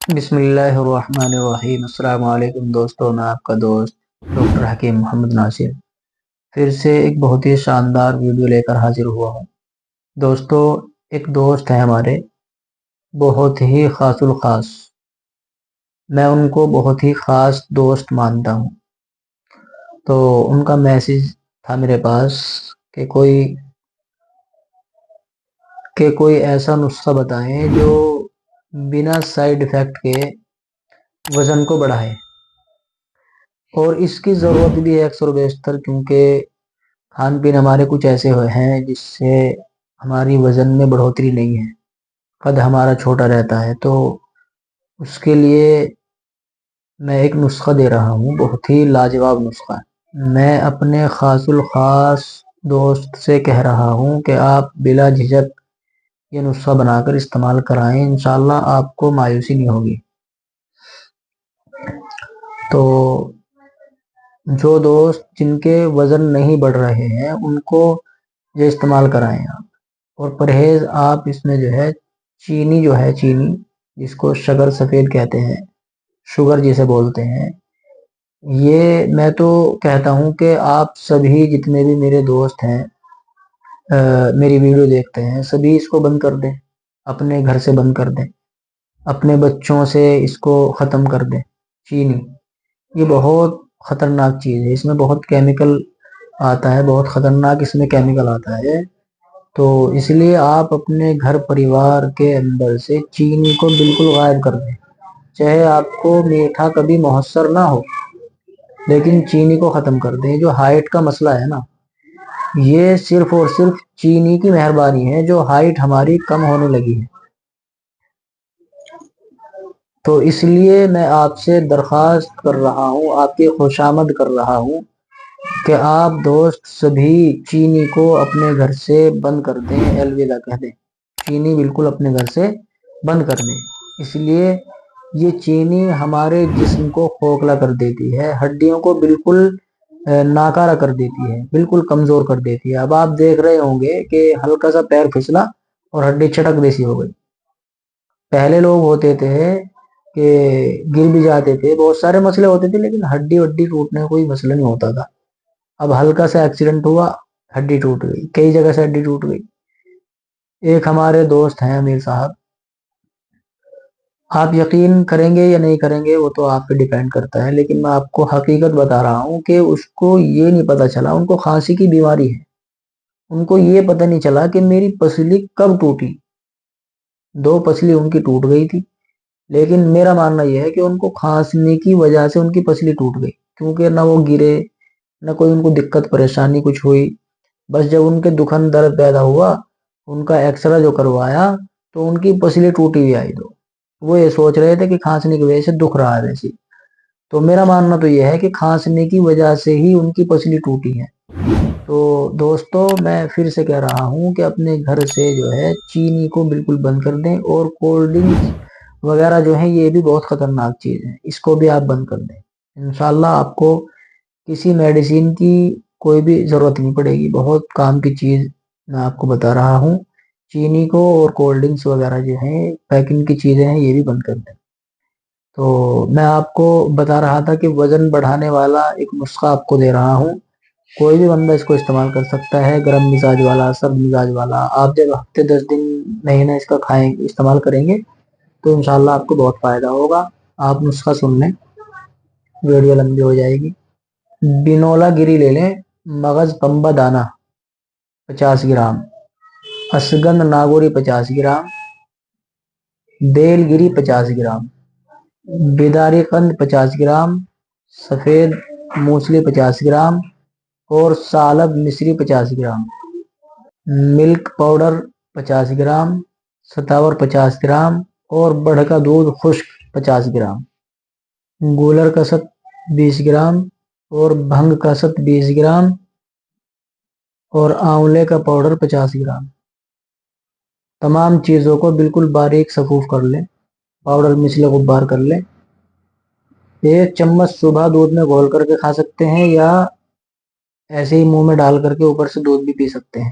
بسم اللہ الرحمن الرحیم۔ السلام علیکم دوستوں، میں آپ کا دوست ڈاکٹر حکیم محمد ناصر پھر سے ایک بہت ہی شاندار ویڈیو لے کر حاضر ہوا ہوں۔ دوستوں، ایک دوست ہے ہمارے، بہت ہی خاص الخاص، میں ان کو بہت ہی خاص دوست مانتا ہوں۔ تو ان کا میسج تھا میرے پاس کہ کوئی ایسا نسخہ بتائیں جو بنا سائیڈ ایفیکٹ کے وزن کو بڑھائے، اور اس کی ضرورت بھی ہے اکثر و بیشتر، کیونکہ کھان پین ہمارے کچھ ایسے ہیں جس سے ہماری وزن میں بڑھوتری نہیں ہے، قد ہمارا چھوٹا رہتا ہے۔ تو اس کے لیے میں ایک نسخہ دے رہا ہوں، بہت ہی لاجواب نسخہ۔ میں اپنے خاص الخاص دوست سے کہہ رہا ہوں کہ آپ بلا جھجک یہ نسخہ بنا کر استعمال کرائیں، انشاءاللہ آپ کو مایوسی نہیں ہوگی۔ تو جو دوست جن کے وزن نہیں بڑھ رہے ہیں ان کو یہ استعمال کرائیں آپ، اور پرہیز آپ اس میں چینی چینی جس کو شکر سفید کہتے ہیں، شوگر جسے بولتے ہیں، یہ میں تو کہتا ہوں کہ آپ سبھی جتنے بھی میرے دوست ہیں میری ویڈیو دیکھتے ہیں، سبھی اس کو بند کر دیں، اپنے گھر سے بند کر دیں، اپنے بچوں سے اس کو ختم کر دیں۔ چینی یہ بہت خطرناک چیز ہے، اس میں بہت کیمیکل آتا ہے، بہت خطرناک اس میں کیمیکل آتا ہے۔ تو اس لیے آپ اپنے گھر پریوار کے اندر سے چینی کو بالکل غائب کر دیں، چاہے آپ کو میٹھا کبھی میسر نہ ہو، لیکن چینی کو ختم کر دیں۔ جو ہائٹ کا مسئلہ ہے نا، یہ صرف اور صرف چینی کی مہربانی ہے جو ہائٹ ہماری کم ہونے لگی ہے۔ تو اس لیے میں آپ سے درخواست کر رہا ہوں، آپ کی خوشامد کر رہا ہوں کہ آپ دوست سبھی چینی کو اپنے گھر سے بند کر دیں، الوداع کہہ دیں، چینی بالکل اپنے گھر سے بند کر دیں۔ اس لیے یہ چینی ہمارے جسم کو کھوکھلا کر دیتی ہے، ہڈیوں کو بالکل ناکارہ کر دیتی ہے، بالکل کمزور کر دیتی ہے۔ اب آپ دیکھ رہے ہوں گے کہ ہلکا سا پیر پھسلا اور ہڈی چٹک جیسی ہو گئی۔ پہلے لوگ ہوتے تھے کہ گر بھی جاتے تھے، بہت سارے مسئلے ہوتے تھے، لیکن ہڈی ٹوٹنے کا کوئی مسئلہ نہیں ہوتا تھا۔ اب ہلکا سا ایکسیڈنٹ ہوا، ہڈی ٹوٹ گئی، کئی جگہ سے ہڈی ٹوٹ گئی۔ ایک ہمارے دوست ہیں امیر صاحب، آپ یقین کریں گے یا نہیں کریں گے وہ تو آپ پہ ڈیپینڈ کرتا ہے، لیکن میں آپ کو حقیقت بتا رہا ہوں کہ اس کو یہ نہیں پتا چلا، ان کو کھانسی کی بیماری ہے، ان کو یہ پتہ نہیں چلا کہ میری پسلی کب ٹوٹی۔ 2 پسلی ان کی ٹوٹ گئی تھی، لیکن میرا ماننا یہ ہے کہ ان کو کھانسنے کی وجہ سے ان کی پسلی ٹوٹ گئی، کیونکہ نہ وہ گرے، نہ کوئی ان کو دقت پریشانی کچھ ہوئی۔ بس جب ان کے دکھن درد پیدا ہوا، ان کا ایکسرا جو کروایا تو ان کی پسلی ٹوٹی ہوئی آئی۔ تو وہ یہ سوچ رہے تھے کہ کھانسنے کی وجہ سے دکھ رہا ہے ویسے۔ تو میرا ماننا تو یہ ہے کہ کھانسنے کی وجہ سے ہی ان کی پسلی ٹوٹی ہے۔ تو دوستو، میں پھر سے کہہ رہا ہوں کہ اپنے گھر سے چینی کو بالکل بند کر دیں، اور کولڈ ڈرنکس وغیرہ یہ بھی بہت خطرناک چیز ہے، اس کو بھی آپ بند کر دیں۔ انشاءاللہ آپ کو کسی میڈیسین کی کوئی بھی ضرورت نہیں پڑے گی، بہت کام کی چیز میں آپ کو بتا رہا ہوں۔ چینی کو اور کولڈ ڈرنکس وغیرہ پیکنگ کی چیزیں ہیں، یہ بھی بند کر دیں۔ تو میں آپ کو بتا رہا تھا کہ وزن بڑھانے والا ایک نسخہ آپ کو دے رہا ہوں، کوئی بھی بندہ اس کو استعمال کر سکتا ہے، گرم مزاج والا، سرد مزاج والا۔ آپ جب ہفتے 10 دن مہینہ اس کا استعمال کریں گے تو انشاءاللہ آپ کو بہت فائدہ ہوگا۔ آپ نسخہ سن لیں، ویڈیو لمبی ہو جائے گی۔ بینولا گری لے لیں، مغز پمبا دانہ 50 گرام، اشگند ناگوری 50 گرام، بیل گری 50 گرام، بیداری قند 50 گرام، سفید موسلی 50 گرام، اور سالب مصری 50 گرام، ملک پاؤڈر 50 گرام، ستاور 50 گرام، اور بڑھ کا دودھ خشک 50 گرام، گولر کا ست 20 گرام، اور بھنگ کا ست 20 گرام، اور آنولے کا پاؤڈر 50 گرام۔ تمام چیزوں کو بالکل باریک سفوف کر لیں، پاؤڈر مثل غبار کر لیں۔ 1 چمچ صبح دودھ میں گھول کر کے کھا سکتے ہیں، یا ایسے ہی منہ میں ڈال کر کے اوپر سے دودھ بھی پی سکتے ہیں،